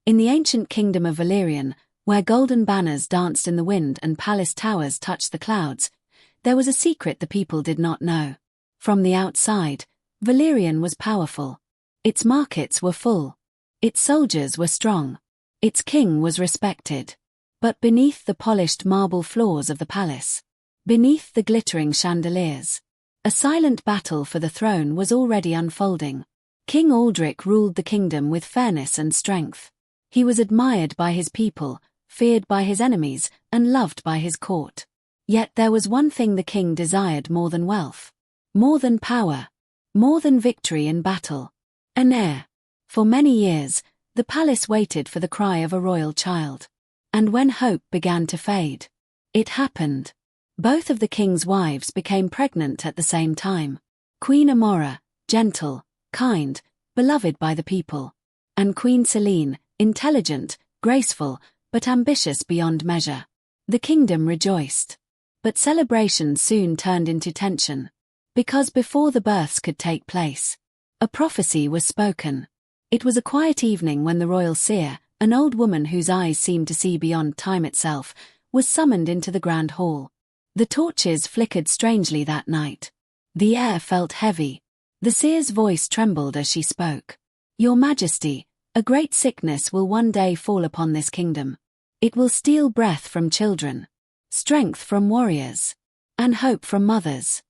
In the ancient kingdom of Valerian, where golden banners danced in the wind and palace towers touched the clouds, there was a secret the people did not know. From the outside, Valerian was powerful. Its markets were full. Its soldiers were strong. Its king was respected. But beneath the polished marble floors of the palace, beneath the glittering chandeliers, a silent battle for the throne was already unfolding. King Aldrich ruled the kingdom with fairness and strength. He was admired by his people, feared by his enemies, and loved by his court. Yet there was one thing the king desired more than wealth, more than power, more than victory in battle: an heir. For many years, the palace waited for the cry of a royal child. And when hope began to fade, it happened. Both of the king's wives became pregnant at the same time. Queen Amora, gentle, kind, beloved by the people. And Queen Selene, intelligent, graceful, but ambitious beyond measure. The kingdom rejoiced. But celebration soon turned into tension. Because before the births could take place, a prophecy was spoken. It was a quiet evening when the royal seer, an old woman whose eyes seemed to see beyond time itself, was summoned into the grand hall. The torches flickered strangely that night. The air felt heavy. The seer's voice trembled as she spoke. "Your Majesty, a great sickness will one day fall upon this kingdom. It will steal breath from children, strength from warriors, and hope from mothers."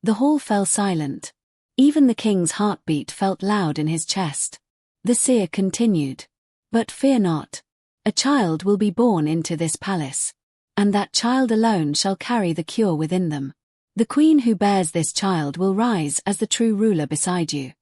The hall fell silent. Even the king's heartbeat felt loud in his chest. The seer continued. "But fear not. A child will be born into this palace, and that child alone shall carry the cure within them. The queen who bears this child will rise as the true ruler beside you."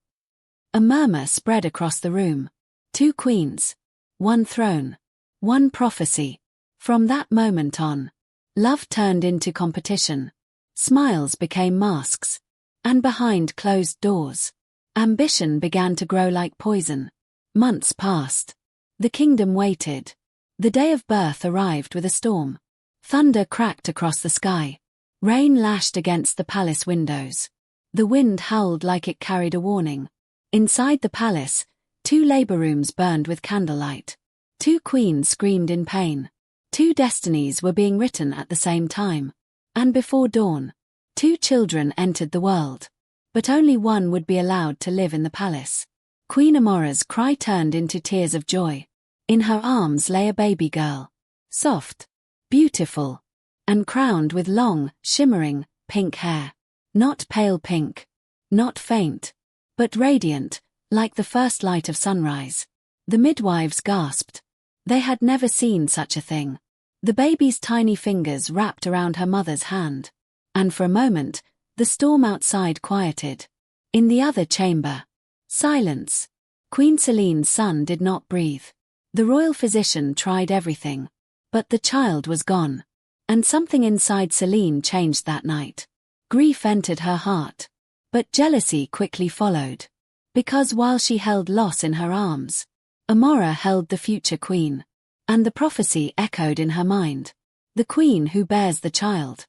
A murmur spread across the room. 2 queens. 1 throne. 1 prophecy. From that moment on, love turned into competition. Smiles became masks. And behind closed doors, ambition began to grow like poison. Months passed. The kingdom waited. The day of birth arrived with a storm. Thunder cracked across the sky. Rain lashed against the palace windows. The wind howled like it carried a warning. Inside the palace, 2 labor rooms burned with candlelight. 2 queens screamed in pain. 2 destinies were being written at the same time. And before dawn, 2 children entered the world. But only one would be allowed to live in the palace. Queen Amora's cry turned into tears of joy. In her arms lay a baby girl. Soft, beautiful, and crowned with long, shimmering, pink hair. Not pale pink. Not faint. But radiant, like the first light of sunrise. The midwives gasped. They had never seen such a thing. The baby's tiny fingers wrapped around her mother's hand. And for a moment, the storm outside quieted. In the other chamber, silence. Queen Selene's son did not breathe. The royal physician tried everything. But the child was gone. And something inside Selene changed that night. Grief entered her heart. But jealousy quickly followed. Because while she held loss in her arms, Amora held the future queen. And the prophecy echoed in her mind. The queen who bears the child.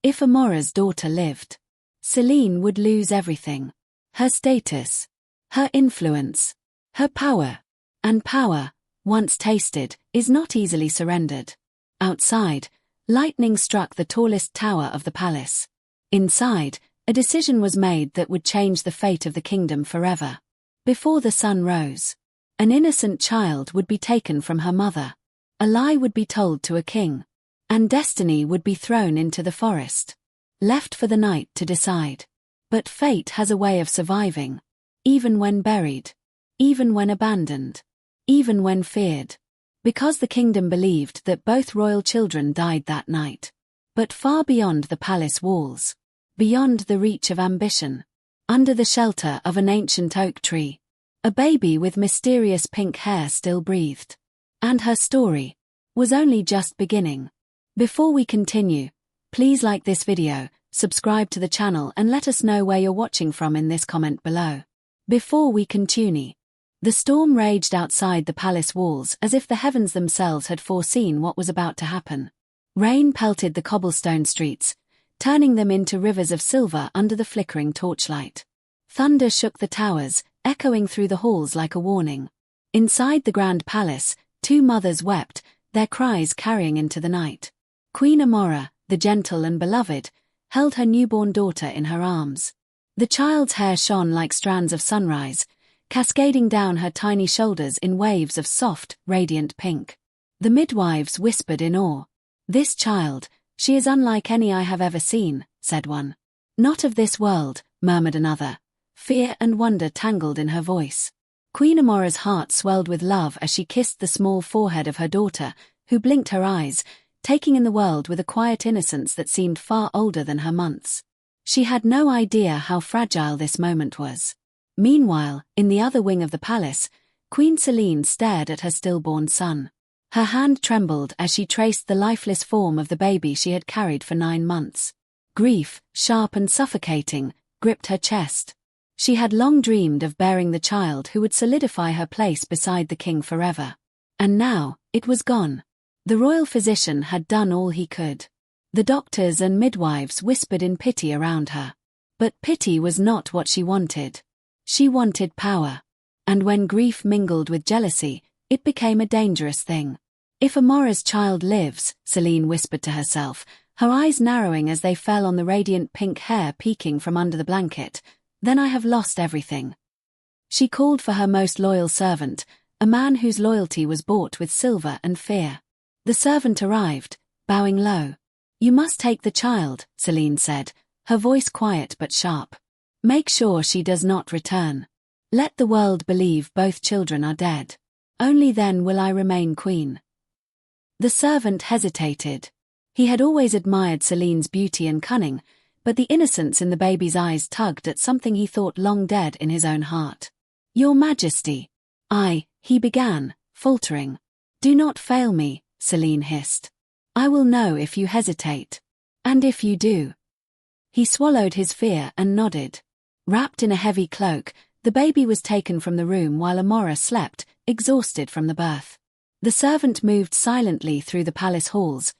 If Amora's daughter lived, Selene would lose everything. Her status, her influence, her power. And power, once tasted, is not easily surrendered. Outside, lightning struck the tallest tower of the palace. Inside, a decision was made that would change the fate of the kingdom forever. Before the sun rose, an innocent child would be taken from her mother. A lie would be told to a king. And destiny would be thrown into the forest, left for the night to decide. But fate has a way of surviving, even when buried, even when abandoned, even when feared. Because the kingdom believed that both royal children died that night. But far beyond the palace walls, beyond the reach of ambition, under the shelter of an ancient oak tree, a baby with mysterious pink hair still breathed. And her story was only just beginning. Before we continue, please like this video, subscribe to the channel and let us know where you're watching from in this comment below. Before we continue, the storm raged outside the palace walls as if the heavens themselves had foreseen what was about to happen. Rain pelted the cobblestone streets, turning them into rivers of silver under the flickering torchlight. Thunder shook the towers, echoing through the halls like a warning. Inside the grand palace, two mothers wept, their cries carrying into the night. Queen Amora, the gentle and beloved, held her newborn daughter in her arms. The child's hair shone like strands of sunrise, cascading down her tiny shoulders in waves of soft, radiant pink. The midwives whispered in awe. "This child, she is unlike any I have ever seen," said one. "Not of this world," murmured another. Fear and wonder tangled in her voice. Queen Amora's heart swelled with love as she kissed the small forehead of her daughter, who blinked her eyes, taking in the world with a quiet innocence that seemed far older than her months. She had no idea how fragile this moment was. Meanwhile, in the other wing of the palace, Queen Selene stared at her stillborn son. Her hand trembled as she traced the lifeless form of the baby she had carried for 9 months. Grief, sharp and suffocating, gripped her chest. She had long dreamed of bearing the child who would solidify her place beside the king forever. And now, it was gone. The royal physician had done all he could. The doctors and midwives whispered in pity around her. But pity was not what she wanted. She wanted power. And when grief mingled with jealousy, it became a dangerous thing. "If Amora's child lives," Selene whispered to herself, her eyes narrowing as they fell on the radiant pink hair peeking from under the blanket, "then I have lost everything." She called for her most loyal servant, a man whose loyalty was bought with silver and fear. The servant arrived, bowing low. "You must take the child," Selene said, her voice quiet but sharp. "Make sure she does not return. Let the world believe both children are dead. Only then will I remain queen." The servant hesitated. He had always admired Selene's beauty and cunning, but the innocence in the baby's eyes tugged at something he thought long dead in his own heart. "Your Majesty." He began, faltering. "Do not fail me," Selene hissed. "I will know if you hesitate. And if you do." He swallowed his fear and nodded. Wrapped in a heavy cloak, the baby was taken from the room while Amora slept, exhausted from the birth. The servant moved silently through the palace halls,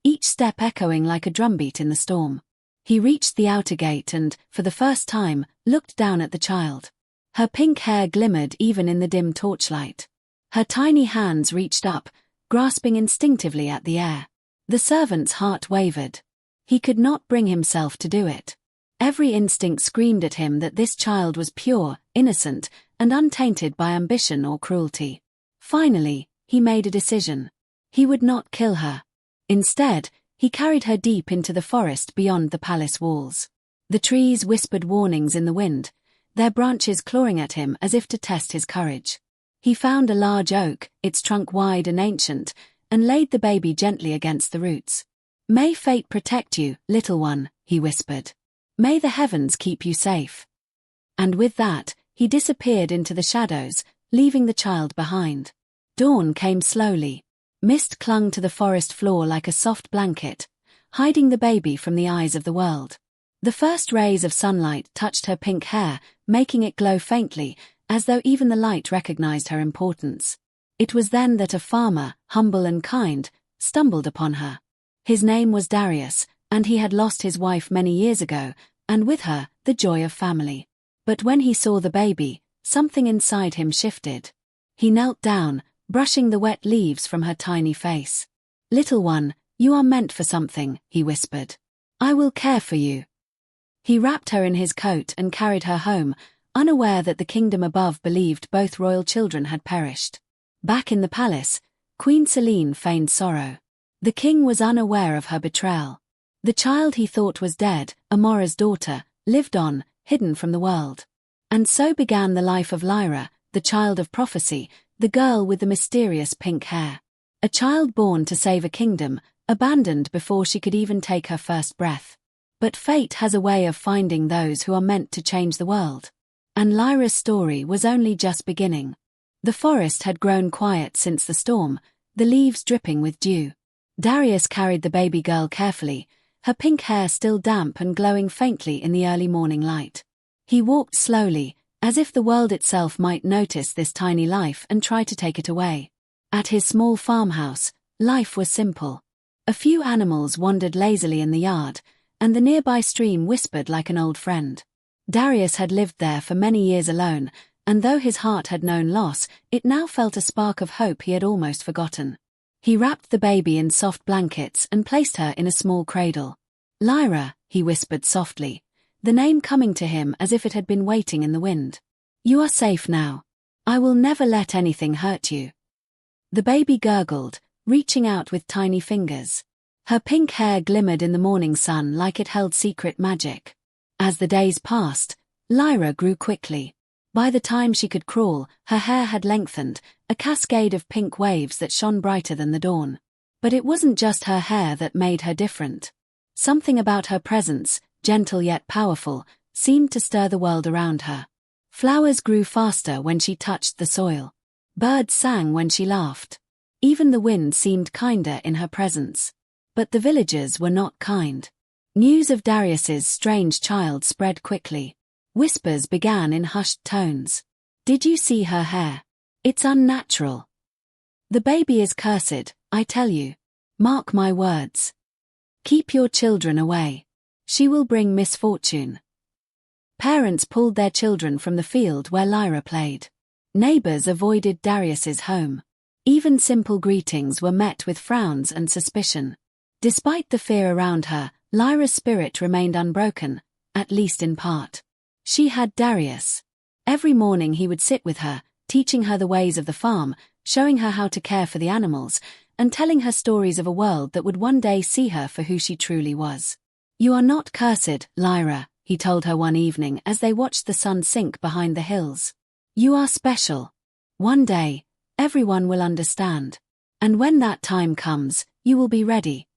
each step echoing like a drumbeat in the storm. He reached the outer gate and, for the first time, looked down at the child. Her pink hair glimmered even in the dim torchlight. Her tiny hands reached up, grasping instinctively at the air. The servant's heart wavered. He could not bring himself to do it. Every instinct screamed at him that this child was pure, innocent, and untainted by ambition or cruelty. Finally, he made a decision. He would not kill her. Instead, he carried her deep into the forest beyond the palace walls. The trees whispered warnings in the wind, their branches clawing at him as if to test his courage. He found a large oak, its trunk wide and ancient, and laid the baby gently against the roots. "May fate protect you, little one," he whispered. "May the heavens keep you safe." And with that, he disappeared into the shadows, leaving the child behind. Dawn came slowly. Mist clung to the forest floor like a soft blanket, hiding the baby from the eyes of the world. The first rays of sunlight touched her pink hair, making it glow faintly, as though even the light recognized her importance. It was then that a farmer, humble and kind, stumbled upon her. His name was Darius, and he had lost his wife many years ago, and with her, the joy of family. But when he saw the baby, something inside him shifted. He knelt down, brushing the wet leaves from her tiny face. "Little one, you are meant for something," he whispered. "I will care for you." He wrapped her in his coat and carried her home, unaware that the kingdom above believed both royal children had perished. Back in the palace, Queen Selene feigned sorrow. The king was unaware of her betrayal. The child he thought was dead, Amora's daughter, lived on, hidden from the world. And so began the life of Lyra, the child of prophecy, the girl with the mysterious pink hair. A child born to save a kingdom, abandoned before she could even take her first breath. But fate has a way of finding those who are meant to change the world. And Lyra's story was only just beginning. The forest had grown quiet since the storm, the leaves dripping with dew. Darius carried the baby girl carefully, her pink hair still damp and glowing faintly in the early morning light. He walked slowly, as if the world itself might notice this tiny life and try to take it away. At his small farmhouse, life was simple. A few animals wandered lazily in the yard, and the nearby stream whispered like an old friend. Darius had lived there for many years alone, and though his heart had known loss, it now felt a spark of hope he had almost forgotten. He wrapped the baby in soft blankets and placed her in a small cradle. "Lyra," he whispered softly, the name coming to him as if it had been waiting in the wind. "You are safe now. I will never let anything hurt you." The baby gurgled, reaching out with tiny fingers. Her pink hair glimmered in the morning sun like it held secret magic. As the days passed, Lyra grew quickly. By the time she could crawl, her hair had lengthened, a cascade of pink waves that shone brighter than the dawn. But it wasn't just her hair that made her different. Something about her presence, gentle yet powerful, seemed to stir the world around her. Flowers grew faster when she touched the soil. Birds sang when she laughed. Even the wind seemed kinder in her presence. But the villagers were not kind. News of Darius's strange child spread quickly. Whispers began in hushed tones. "Did you see her hair? It's unnatural. The baby is cursed, I tell you. Mark my words. Keep your children away. She will bring misfortune." Parents pulled their children from the field where Lyra played. Neighbors avoided Darius's home. Even simple greetings were met with frowns and suspicion. Despite the fear around her, Lyra's spirit remained unbroken, at least in part. She had Darius. Every morning he would sit with her, teaching her the ways of the farm, showing her how to care for the animals, and telling her stories of a world that would one day see her for who she truly was. "You are not cursed, Lyra," he told her one evening as they watched the sun sink behind the hills. "You are special. One day, everyone will understand. And when that time comes, you will be ready."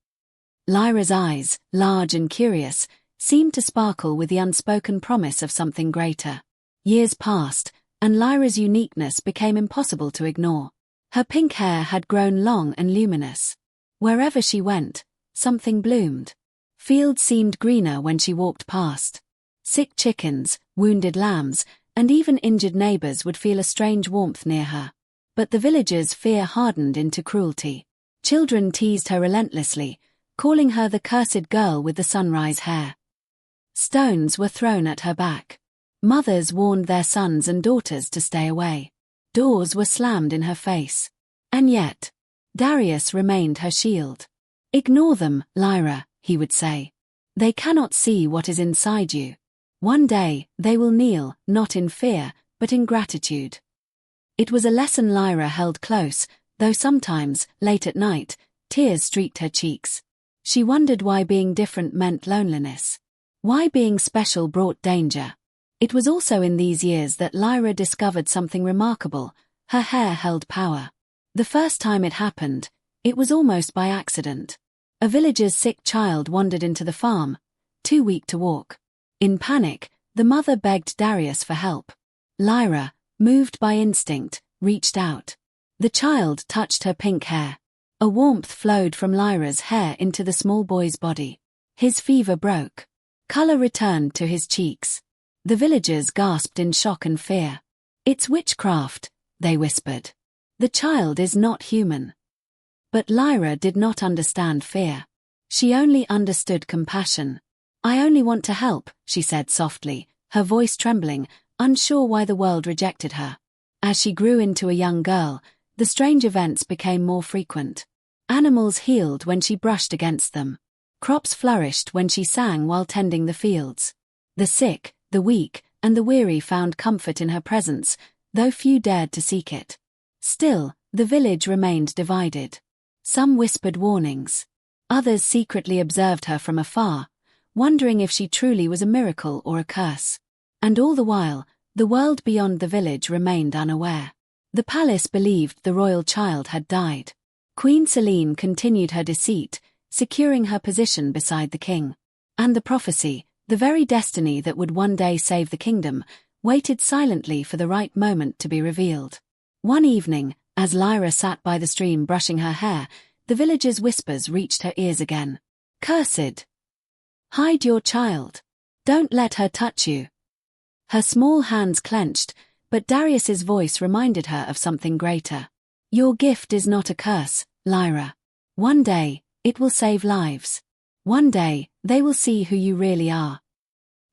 Lyra's eyes, large and curious, seemed to sparkle with the unspoken promise of something greater. Years passed, and Lyra's uniqueness became impossible to ignore. Her pink hair had grown long and luminous. Wherever she went, something bloomed. Fields seemed greener when she walked past. Sick chickens, wounded lambs, and even injured neighbors would feel a strange warmth near her. But the villagers' fear hardened into cruelty. Children teased her relentlessly, calling her the cursed girl with the sunrise hair. Stones were thrown at her back. Mothers warned their sons and daughters to stay away. Doors were slammed in her face. And yet, Darius remained her shield. "Ignore them, Lyra," he would say. "They cannot see what is inside you. One day, they will kneel, not in fear, but in gratitude." It was a lesson Lyra held close, though sometimes, late at night, tears streaked her cheeks. She wondered why being different meant loneliness. Why being special brought danger. It was also in these years that Lyra discovered something remarkable. Her hair held power. The first time it happened, it was almost by accident. A villager's sick child wandered into the farm, too weak to walk. In panic, the mother begged Darius for help. Lyra, moved by instinct, reached out. The child touched her pink hair. A warmth flowed from Lyra's hair into the small boy's body. His fever broke. Color returned to his cheeks. The villagers gasped in shock and fear. "It's witchcraft," they whispered. "The child is not human." But Lyra did not understand fear. She only understood compassion. "I only want to help," she said softly, her voice trembling, unsure why the world rejected her. As she grew into a young girl, the strange events became more frequent. Animals healed when she brushed against them. Crops flourished when she sang while tending the fields. The sick, the weak, and the weary found comfort in her presence, though few dared to seek it. Still, the village remained divided. Some whispered warnings. Others secretly observed her from afar, wondering if she truly was a miracle or a curse. And all the while, the world beyond the village remained unaware. The palace believed the royal child had died. Queen Selene continued her deceit, securing her position beside the king. And the prophecy, the very destiny that would one day save the kingdom, waited silently for the right moment to be revealed. One evening, as Lyra sat by the stream brushing her hair, the villagers' whispers reached her ears again. "Cursed! Hide your child. Don't let her touch you." Her small hands clenched, but Darius's voice reminded her of something greater. "Your gift is not a curse, Lyra. One day, it will save lives. One day, they will see who you really are."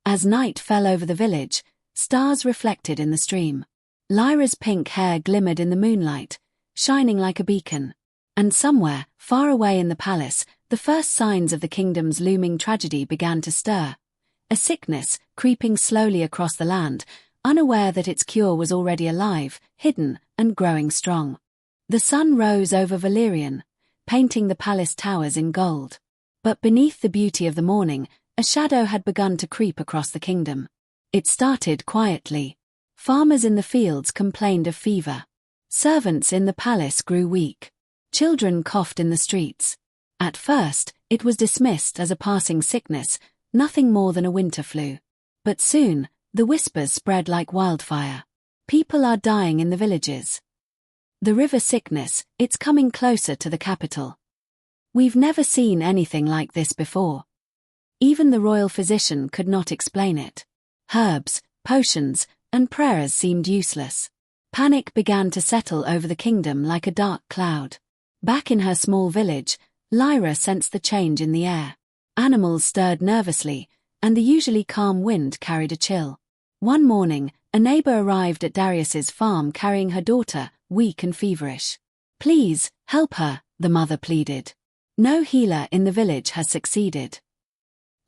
As night fell over the village, stars reflected in the stream. Lyra's pink hair glimmered in the moonlight, shining like a beacon. And somewhere, far away in the palace, the first signs of the kingdom's looming tragedy began to stir. A sickness, creeping slowly across the land, unaware that its cure was already alive, hidden, and growing strong. The sun rose over Valerian, painting the palace towers in gold. But beneath the beauty of the morning, a shadow had begun to creep across the kingdom. It started quietly. Farmers in the fields complained of fever. Servants in the palace grew weak. Children coughed in the streets. At first, it was dismissed as a passing sickness, nothing more than a winter flu. But soon, the whispers spread like wildfire. People are dying in the villages. The river sickness, it's coming closer to the capital. We've never seen anything like this before. Even the royal physician could not explain it. Herbs, potions, and prayers seemed useless. Panic began to settle over the kingdom like a dark cloud. Back in her small village, Lyra sensed the change in the air. Animals stirred nervously, and the usually calm wind carried a chill. One morning, a neighbor arrived at Darius's farm carrying her daughter, weak and feverish. "Please, help her," the mother pleaded. "No healer in the village has succeeded."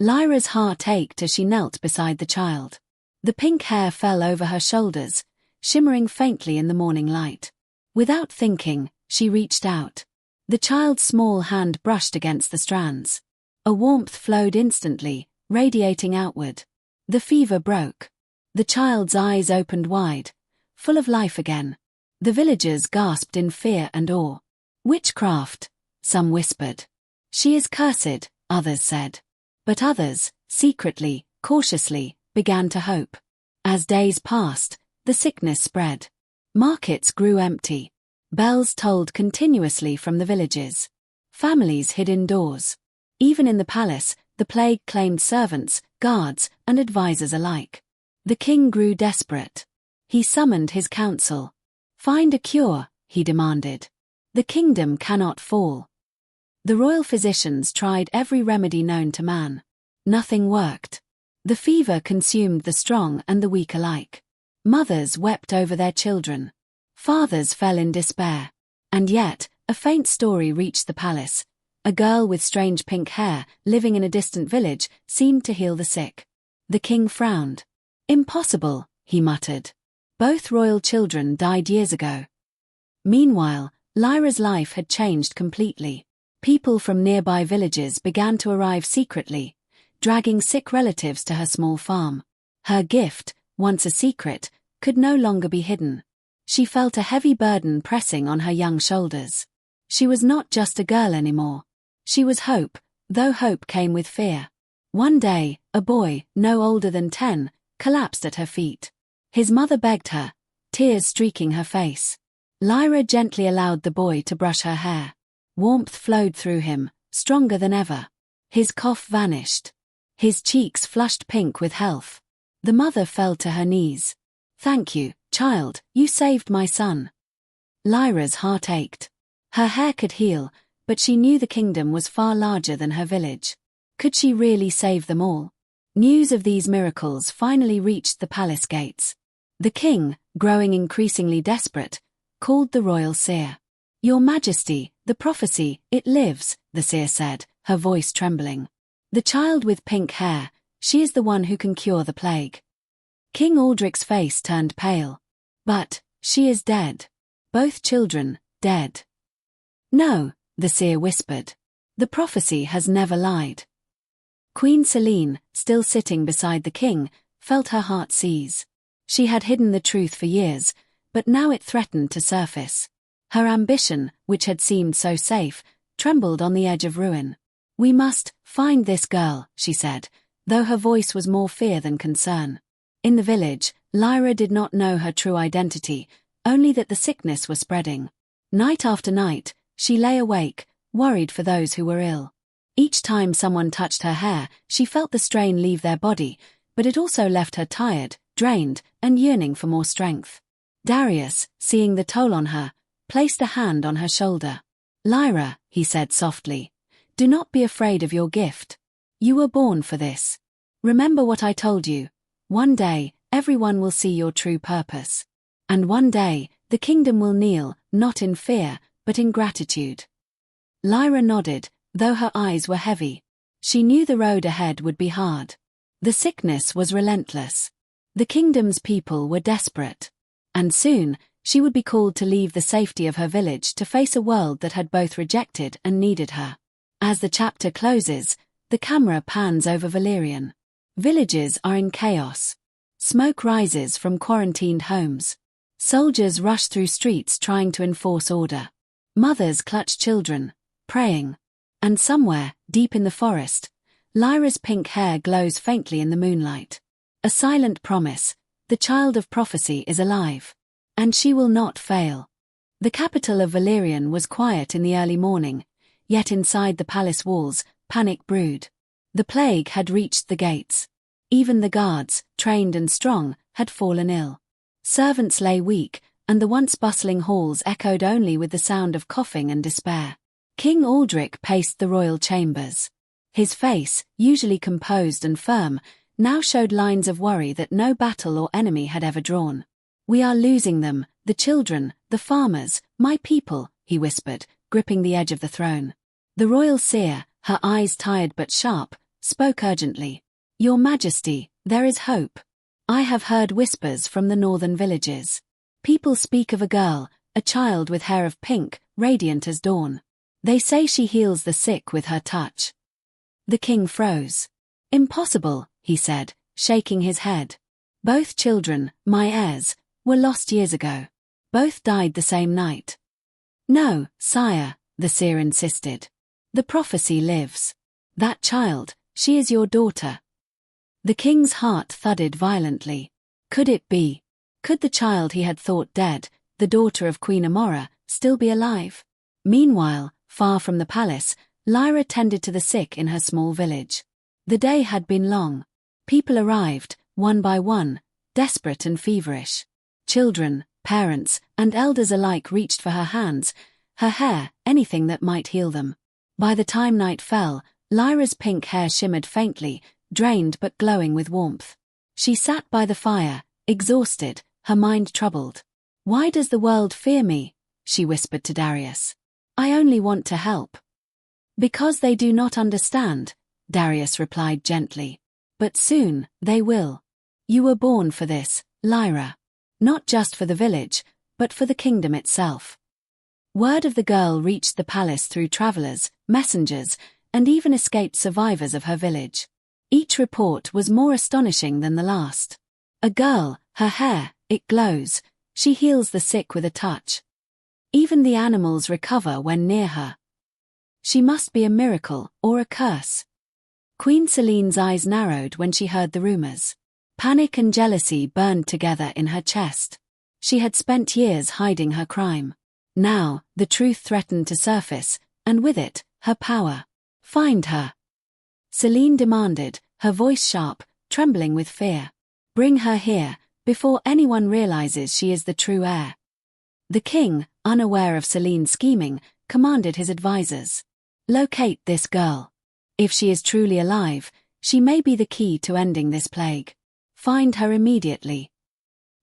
Lyra's heart ached as she knelt beside the child. The pink hair fell over her shoulders, shimmering faintly in the morning light. Without thinking, she reached out. The child's small hand brushed against the strands. A warmth flowed instantly, radiating outward. The fever broke. The child's eyes opened wide, full of life again. The villagers gasped in fear and awe. "Witchcraft," some whispered. "She is cursed," others said. But others, secretly, cautiously, began to hope. As days passed, the sickness spread. Markets grew empty. Bells tolled continuously from the villages. Families hid indoors. Even in the palace, the plague claimed servants, guards, and advisors alike. The king grew desperate. He summoned his council. "Find a cure," he demanded. "The kingdom cannot fall." The royal physicians tried every remedy known to man. Nothing worked. The fever consumed the strong and the weak alike. Mothers wept over their children. Fathers fell in despair. And yet, a faint story reached the palace. A girl with strange pink hair, living in a distant village, seemed to heal the sick. The king frowned. "Impossible," he muttered. "Both royal children died years ago." Meanwhile, Lyra's life had changed completely. People from nearby villages began to arrive secretly, dragging sick relatives to her small farm. Her gift, once a secret, could no longer be hidden. She felt a heavy burden pressing on her young shoulders. She was not just a girl anymore. She was hope, though hope came with fear. One day, a boy, no older than 10, collapsed at her feet. His mother begged her, tears streaking her face. Lyra gently allowed the boy to brush her hair. Warmth flowed through him, stronger than ever. His cough vanished. His cheeks flushed pink with health. The mother fell to her knees. "Thank you, child, you saved my son." Lyra's heart ached. Her hair could heal, but she knew the kingdom was far larger than her village. Could she really save them all? News of these miracles finally reached the palace gates. The king, growing increasingly desperate, called the royal seer. "Your Majesty, the prophecy, it lives," the seer said, her voice trembling. "The child with pink hair, she is the one who can cure the plague." King Aldric's face turned pale. "But, she is dead. Both children, dead." "No," the seer whispered. "The prophecy has never lied." Queen Selene, still sitting beside the king, felt her heart seize. She had hidden the truth for years, but now it threatened to surface. Her ambition, which had seemed so safe, trembled on the edge of ruin. "We must find this girl," she said, though her voice was more fear than concern. In the village, Lyra did not know her true identity, only that the sickness was spreading. Night after night, she lay awake, worried for those who were ill. Each time someone touched her hair, she felt the strain leave their body, but it also left her tired, drained, and yearning for more strength. Darius, seeing the toll on her, placed a hand on her shoulder. "Lyra," he said softly, "do not be afraid of your gift. You were born for this. Remember what I told you. One day, everyone will see your true purpose." And one day, the kingdom will kneel, not in fear, but in gratitude. Lyra nodded, though her eyes were heavy. She knew the road ahead would be hard. The sickness was relentless. The kingdom's people were desperate. And soon, she would be called to leave the safety of her village to face a world that had both rejected and needed her. As the chapter closes, the camera pans over Valerian. Villages are in chaos. Smoke rises from quarantined homes. Soldiers rush through streets trying to enforce order. Mothers clutch children, praying. And somewhere, deep in the forest, Lyra's pink hair glows faintly in the moonlight. A silent promise: the child of prophecy is alive. And she will not fail. The capital of Valerian was quiet in the early morning, yet inside the palace walls, panic brewed. The plague had reached the gates. Even the guards, trained and strong, had fallen ill. Servants lay weak, and the once bustling halls echoed only with the sound of coughing and despair. King Aldrich paced the royal chambers. His face, usually composed and firm, now showed lines of worry that no battle or enemy had ever drawn. "We are losing them, the children, the farmers, my people," he whispered, gripping the edge of the throne. The royal seer, her eyes tired but sharp, spoke urgently. "Your Majesty, there is hope. I have heard whispers from the northern villages. People speak of a girl, a child with hair of pink, radiant as dawn. They say she heals the sick with her touch." The king froze. "Impossible," he said, shaking his head. "Both children, my heirs, were lost years ago. Both died the same night." "No, sire," the seer insisted. "The prophecy lives. That child, she is your daughter." The king's heart thudded violently. Could it be? Could the child he had thought dead, the daughter of Queen Amora, still be alive? Meanwhile, far from the palace, Lyra tended to the sick in her small village. The day had been long. People arrived, one by one, desperate and feverish. Children, parents, and elders alike reached for her hands, her hair, anything that might heal them. By the time night fell, Lyra's pink hair shimmered faintly, drained but glowing with warmth. She sat by the fire, exhausted, her mind troubled. "Why does the world fear me?" she whispered to Darius. "I only want to help." "Because they do not understand," Darius replied gently. "But soon, they will. You were born for this, Lyra. Not just for the village, but for the kingdom itself." Word of the girl reached the palace through travelers, messengers, and even escaped survivors of her village. Each report was more astonishing than the last. "A girl, her hair, it glows. She heals the sick with a touch. Even the animals recover when near her. She must be a miracle, or a curse." Queen Celine's eyes narrowed when she heard the rumors. Panic and jealousy burned together in her chest. She had spent years hiding her crime. Now, the truth threatened to surface, and with it, her power. "Find her," Celine demanded, her voice sharp, trembling with fear. "Bring her here, before anyone realizes she is the true heir." The king, unaware of Celine's scheming, commanded his advisors. "Locate this girl. If she is truly alive, she may be the key to ending this plague. Find her immediately."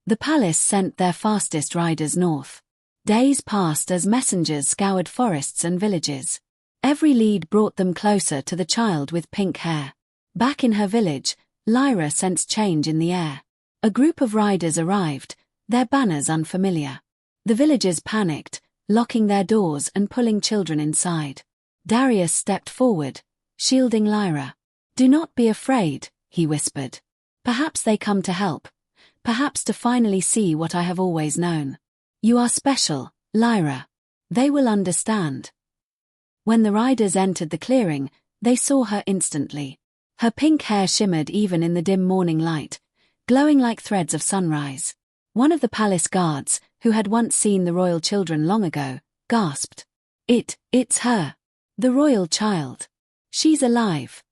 The palace sent their fastest riders north. Days passed as messengers scoured forests and villages. Every lead brought them closer to the child with pink hair. Back in her village, Lyra sensed change in the air. A group of riders arrived, their banners unfamiliar. The villagers panicked, locking their doors and pulling children inside. Darius stepped forward, shielding Lyra. "Do not be afraid," he whispered. "Perhaps they come to help. Perhaps to finally see what I have always known. You are special, Lyra. They will understand." When the riders entered the clearing, they saw her instantly. Her pink hair shimmered even in the dim morning light, glowing like threads of sunrise. One of the palace guards, who had once seen the royal children long ago, gasped. It's her. The royal child. She's alive."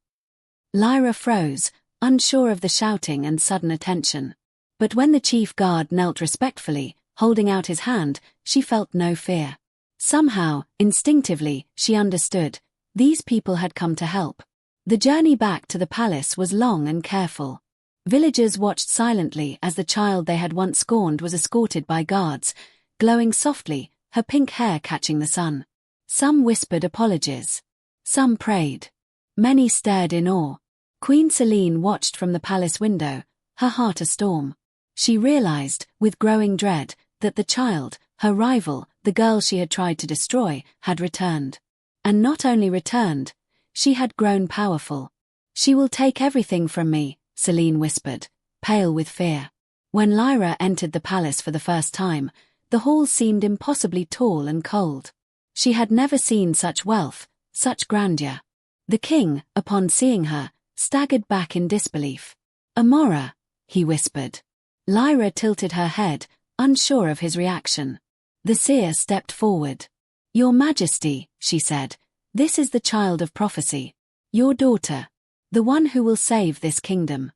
Lyra froze, unsure of the shouting and sudden attention. But when the chief guard knelt respectfully, holding out his hand, she felt no fear. Somehow, instinctively, she understood. These people had come to help. The journey back to the palace was long and careful. Villagers watched silently as the child they had once scorned was escorted by guards, glowing softly, her pink hair catching the sun. Some whispered apologies. Some prayed. Many stared in awe. Queen Selene watched from the palace window, her heart a storm. She realized, with growing dread, that the child, her rival, the girl she had tried to destroy, had returned. And not only returned, she had grown powerful. "She will take everything from me," Selene whispered, pale with fear. When Lyra entered the palace for the first time, the hall seemed impossibly tall and cold. She had never seen such wealth, such grandeur. The king, upon seeing her, staggered back in disbelief. "Amora," he whispered. Lyra tilted her head, unsure of his reaction. The seer stepped forward. "Your Majesty," she said, "this is the child of prophecy. Your daughter. The one who will save this kingdom."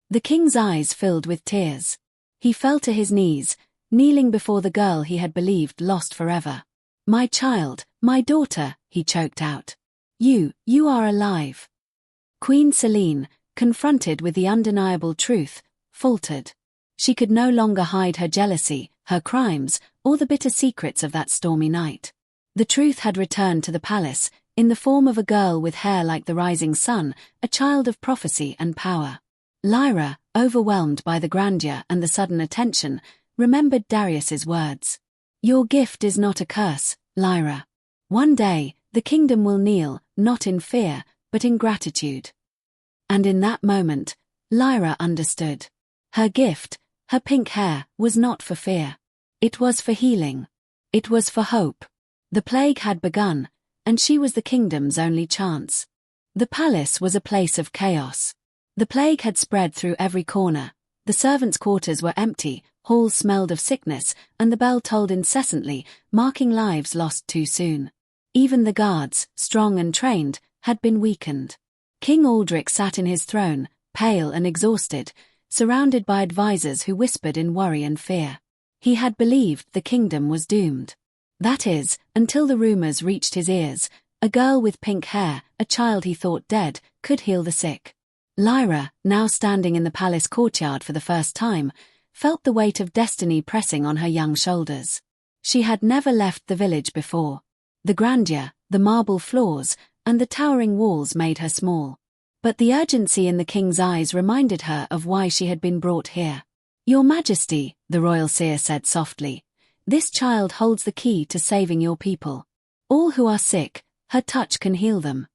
The king's eyes filled with tears. He fell to his knees, kneeling before the girl he had believed lost forever. "My child, my daughter," he choked out. You are alive." Queen Selene, confronted with the undeniable truth, faltered. She could no longer hide her jealousy, her crimes, or the bitter secrets of that stormy night. The truth had returned to the palace, in the form of a girl with hair like the rising sun, a child of prophecy and power. Lyra, overwhelmed by the grandeur and the sudden attention, remembered Darius's words. "Your gift is not a curse, Lyra. One day, the kingdom will kneel, not in fear, but in gratitude." And in that moment, Lyra understood. Her gift, her pink hair, was not for fear. It was for healing. It was for hope. The plague had begun, and she was the kingdom's only chance. The palace was a place of chaos. The plague had spread through every corner. The servants' quarters were empty, halls smelled of sickness, and the bell tolled incessantly, marking lives lost too soon. Even the guards, strong and trained, had been weakened. King Aldrich sat in his throne, pale and exhausted, surrounded by advisors who whispered in worry and fear. He had believed the kingdom was doomed. That is, until the rumors reached his ears, a girl with pink hair, a child he thought dead, could heal the sick. Lyra, now standing in the palace courtyard for the first time, felt the weight of destiny pressing on her young shoulders. She had never left the village before. The grandeur, the marble floors, and the towering walls made her small. But the urgency in the king's eyes reminded her of why she had been brought here. "Your Majesty," the royal seer said softly, "this child holds the key to saving your people. All who are sick, her touch can heal them."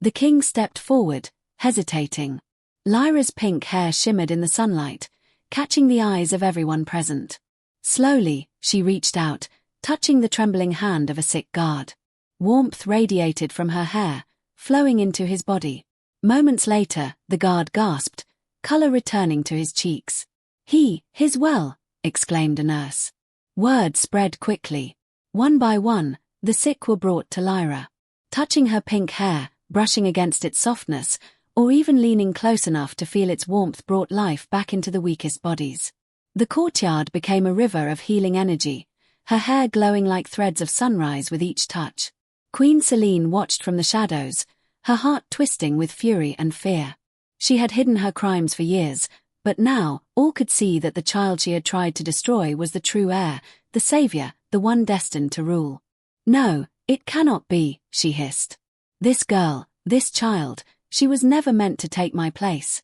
The king stepped forward, hesitating. Lyra's pink hair shimmered in the sunlight, catching the eyes of everyone present. Slowly, she reached out, touching the trembling hand of a sick guard. Warmth radiated from her hair, flowing into his body. Moments later, the guard gasped, color returning to his cheeks. His well," exclaimed a nurse. Word spread quickly. One by one, the sick were brought to Lyra. Touching her pink hair, brushing against its softness, or even leaning close enough to feel its warmth brought life back into the weakest bodies. The courtyard became a river of healing energy, her hair glowing like threads of sunrise with each touch. Queen Selene watched from the shadows, her heart twisting with fury and fear. She had hidden her crimes for years, but now, all could see that the child she had tried to destroy was the true heir, the savior, the one destined to rule. "No, it cannot be," she hissed. "This girl, this child, she was never meant to take my place."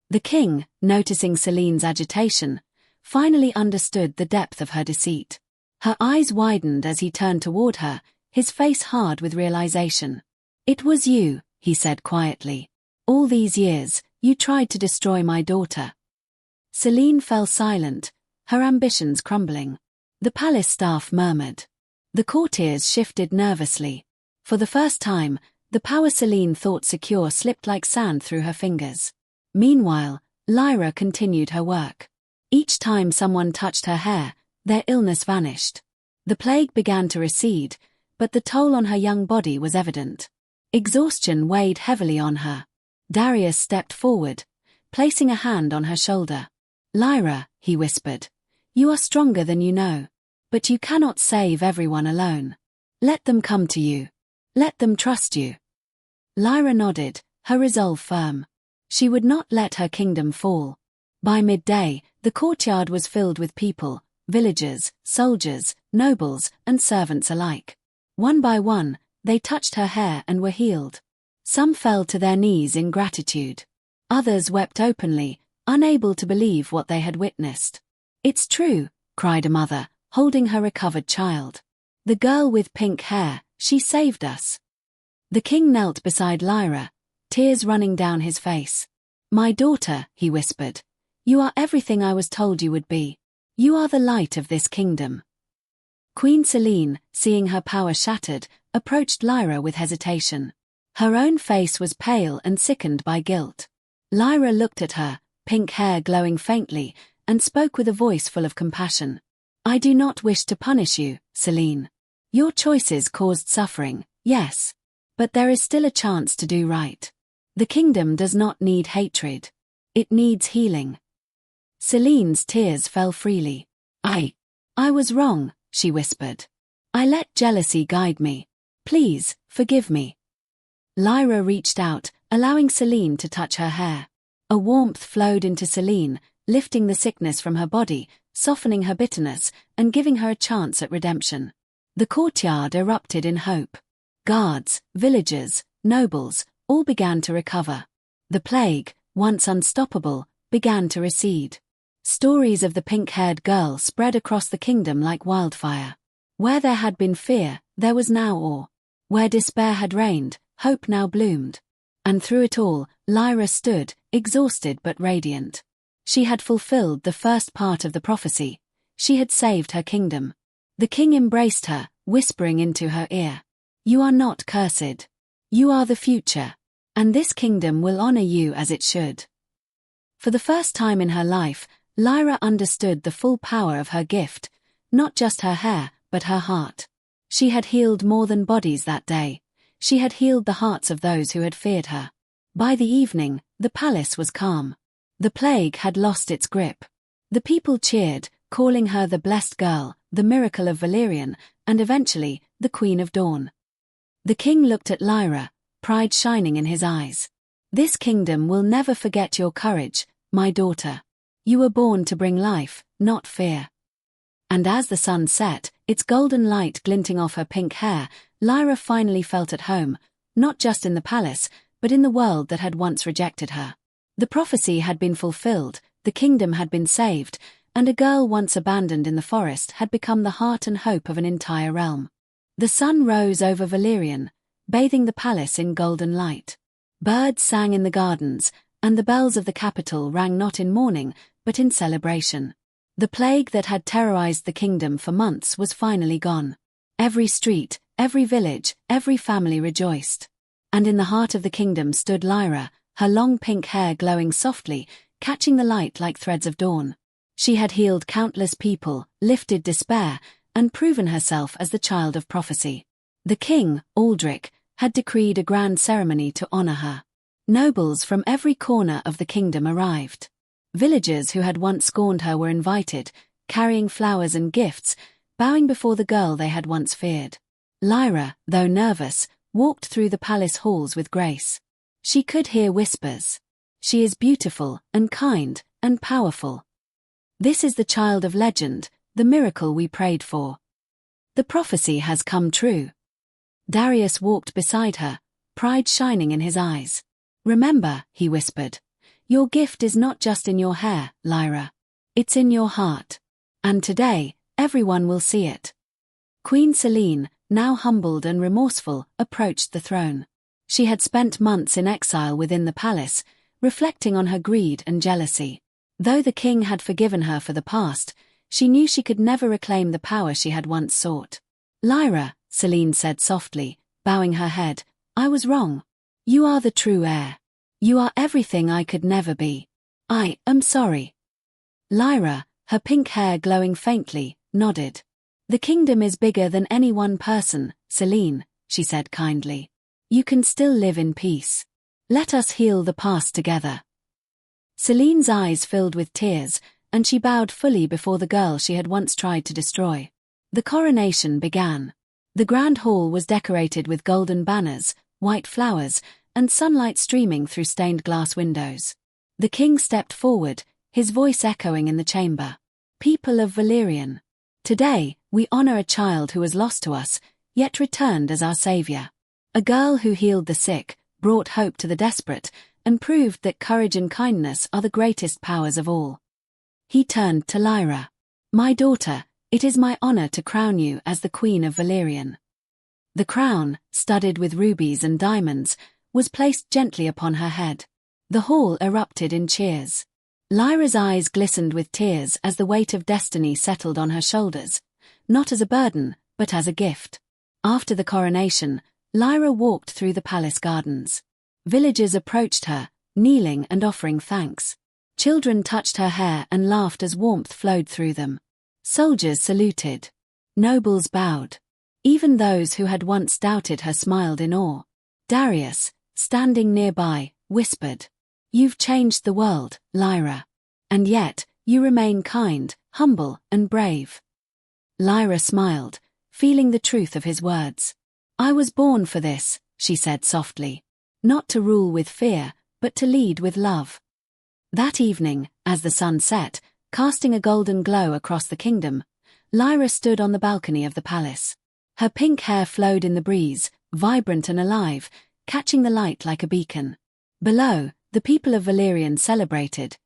The king, noticing Selene's agitation, finally understood the depth of her deceit. Her eyes widened as he turned toward her, his face hard with realization. "It was you," he said quietly. "All these years, you tried to destroy my daughter." Selene fell silent, her ambitions crumbling. The palace staff murmured. The courtiers shifted nervously. For the first time, the power Selene thought secure slipped like sand through her fingers. Meanwhile, Lyra continued her work. Each time someone touched her hair, their illness vanished. The plague began to recede, but the toll on her young body was evident. Exhaustion weighed heavily on her. Darius stepped forward, placing a hand on her shoulder. "Lyra," he whispered, "you are stronger than you know. But you cannot save everyone alone. Let them come to you. Let them trust you." Lyra nodded, her resolve firm. She would not let her kingdom fall. By midday, the courtyard was filled with people, villagers, soldiers, nobles, and servants alike. One by one, they touched her hair and were healed. Some fell to their knees in gratitude. Others wept openly, unable to believe what they had witnessed. "It's true," cried a mother, holding her recovered child. "The girl with pink hair, she saved us." The king knelt beside Lyra, tears running down his face. "My daughter," he whispered, "you are everything I was told you would be. You are the light of this kingdom." Queen Selene, seeing her power shattered, approached Lyra with hesitation. Her own face was pale and sickened by guilt. Lyra looked at her, pink hair glowing faintly, and spoke with a voice full of compassion. "I do not wish to punish you, Selene. Your choices caused suffering, yes. But there is still a chance to do right. The kingdom does not need hatred. It needs healing." Selene's tears fell freely. I was wrong," she whispered. "I let jealousy guide me. Please, forgive me." Lyra reached out, allowing Selene to touch her hair. A warmth flowed into Selene, lifting the sickness from her body, softening her bitterness, and giving her a chance at redemption. The courtyard erupted in hope. Guards, villagers, nobles, all began to recover. The plague, once unstoppable, began to recede. Stories of the pink-haired girl spread across the kingdom like wildfire. Where there had been fear, there was now awe. Where despair had reigned, hope now bloomed. And through it all, Lyra stood, exhausted but radiant. She had fulfilled the first part of the prophecy. She had saved her kingdom. The king embraced her, whispering into her ear, "You are not cursed. You are the future. And this kingdom will honor you as it should." For the first time in her life, Lyra understood the full power of her gift, not just her hair, but her heart. She had healed more than bodies that day. She had healed the hearts of those who had feared her. By the evening, the palace was calm. The plague had lost its grip. The people cheered, calling her the blessed girl, the miracle of Valerian, and eventually, the Queen of Dawn. The king looked at Lyra, pride shining in his eyes. "This kingdom will never forget your courage, my daughter. You were born to bring life, not fear." And as the sun set, its golden light glinting off her pink hair, Lyra finally felt at home, not just in the palace, but in the world that had once rejected her. The prophecy had been fulfilled, the kingdom had been saved, and a girl once abandoned in the forest had become the heart and hope of an entire realm. The sun rose over Valerian, bathing the palace in golden light. Birds sang in the gardens, and the bells of the capital rang not in mourning, but in celebration. The plague that had terrorized the kingdom for months was finally gone. Every street, every village, every family rejoiced. And in the heart of the kingdom stood Lyra, her long pink hair glowing softly, catching the light like threads of dawn. She had healed countless people, lifted despair, and proven herself as the child of prophecy. The king, Aldrich, had decreed a grand ceremony to honor her. Nobles from every corner of the kingdom arrived. Villagers who had once scorned her were invited, carrying flowers and gifts, bowing before the girl they had once feared. Lyra, though nervous, walked through the palace halls with grace. She could hear whispers. "She is beautiful, and kind, and powerful. This is the child of legend, the miracle we prayed for. The prophecy has come true." Darius walked beside her, pride shining in his eyes. "Remember," he whispered, "your gift is not just in your hair, Lyra. It's in your heart. And today, everyone will see it." Queen Selene, now humbled and remorseful, approached the throne. She had spent months in exile within the palace, reflecting on her greed and jealousy. Though the king had forgiven her for the past, she knew she could never reclaim the power she had once sought. "Lyra," Selene said softly, bowing her head, "I was wrong. You are the true heir. You are everything I could never be. I am sorry." Lyra, her pink hair glowing faintly, nodded. "The kingdom is bigger than any one person, Selene," she said kindly. "You can still live in peace. Let us heal the past together." Selene's eyes filled with tears, and she bowed fully before the girl she had once tried to destroy. The coronation began. The grand hall was decorated with golden banners, white flowers, and sunlight streaming through stained glass windows. The king stepped forward, his voice echoing in the chamber. "People of Valerian. Today, we honor a child who was lost to us, yet returned as our savior. A girl who healed the sick, brought hope to the desperate, and proved that courage and kindness are the greatest powers of all." He turned to Lyra. "My daughter, it is my honor to crown you as the Queen of Valerian." The crown, studded with rubies and diamonds, was placed gently upon her head. The hall erupted in cheers. Lyra's eyes glistened with tears as the weight of destiny settled on her shoulders, not as a burden, but as a gift. After the coronation, Lyra walked through the palace gardens. Villagers approached her, kneeling and offering thanks. Children touched her hair and laughed as warmth flowed through them. Soldiers saluted. Nobles bowed. Even those who had once doubted her smiled in awe. Darius, standing nearby, whispered, "You've changed the world, Lyra. And yet, you remain kind, humble, and brave." Lyra smiled, feeling the truth of his words. "I was born for this," she said softly. "Not to rule with fear, but to lead with love." That evening, as the sun set, casting a golden glow across the kingdom, Lyra stood on the balcony of the palace. Her pink hair flowed in the breeze, vibrant and alive, catching the light like a beacon. Below, the people of Valerian celebrated,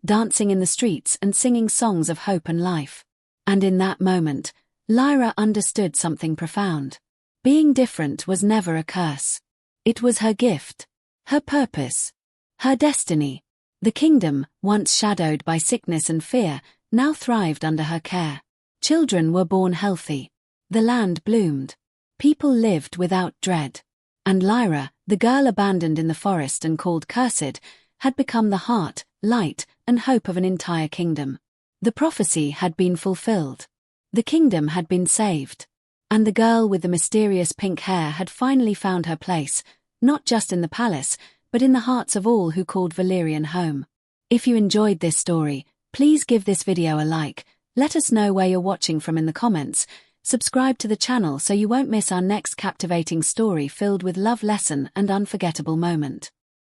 dancing in the streets and singing songs of hope and life. And in that moment, Lyra understood something profound. Being different was never a curse. It was her gift, her purpose, her destiny. The kingdom, once shadowed by sickness and fear, now thrived under her care. Children were born healthy. The land bloomed. People lived without dread. And Lyra, the girl abandoned in the forest and called cursed, had become the heart, light, and hope of an entire kingdom. The prophecy had been fulfilled. The kingdom had been saved. And the girl with the mysterious pink hair had finally found her place, not just in the palace, but in the hearts of all who called Valerian home. If you enjoyed this story, please give this video a like, let us know where you're watching from in the comments, subscribe to the channel so you won't miss our next captivating story filled with love lesson and unforgettable moment.